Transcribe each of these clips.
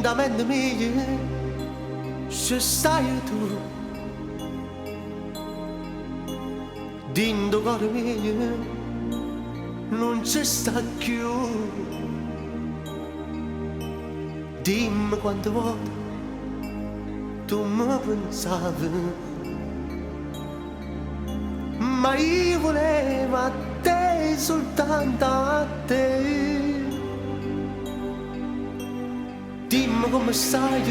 da mente mia ci stai tu, dentro cuore mio non ci sta più. Dimmi quante volte tu mi pensavi, ma io volevo a te, soltanto a te. Dimmi come stai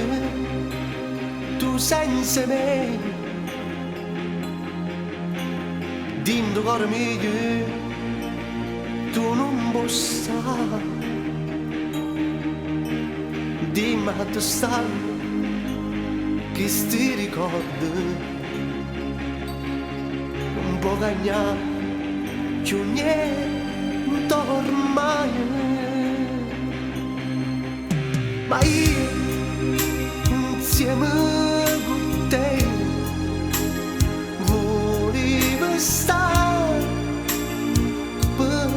tu senza me, dentro cuore mio tu non puoi stare. Dimmi a te stai, che sti ricordi non può cagnare più niente ormai. Ma io insieme con te volevo stare per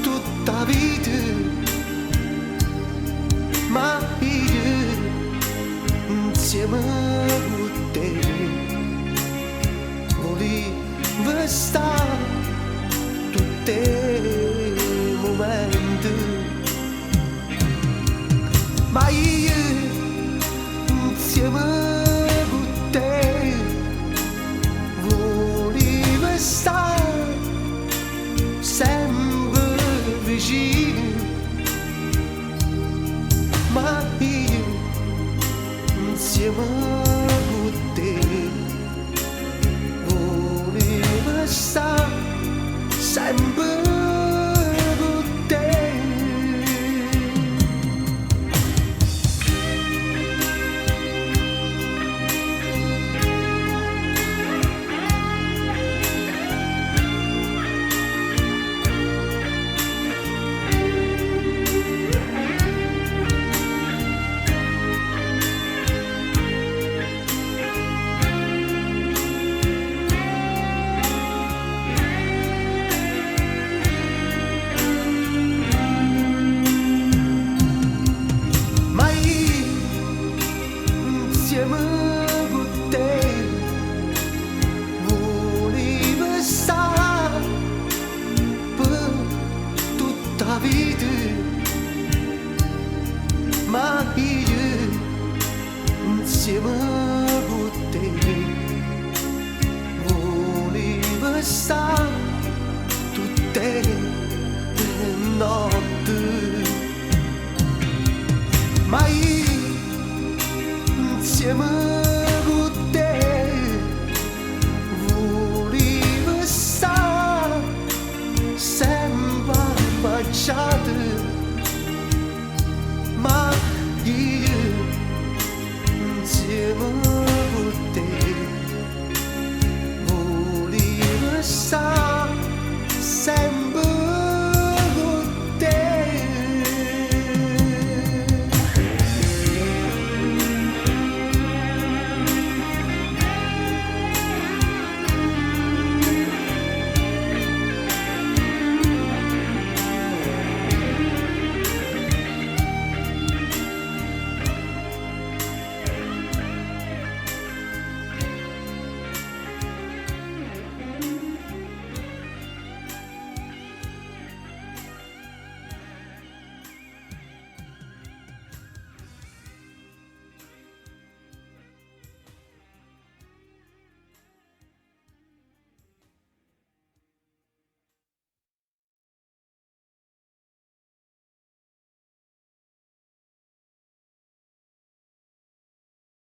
tutta la vita, ma io insieme con te volevo stare tutti i momenti. Ma io insieme con te volevo stare sempre vicino. Ma io insieme con te volevo stare sempre con te. Insieme con te volevo stare per tutta la vita, ma io insieme con te volevo stare tutte le notti. Ma io insieme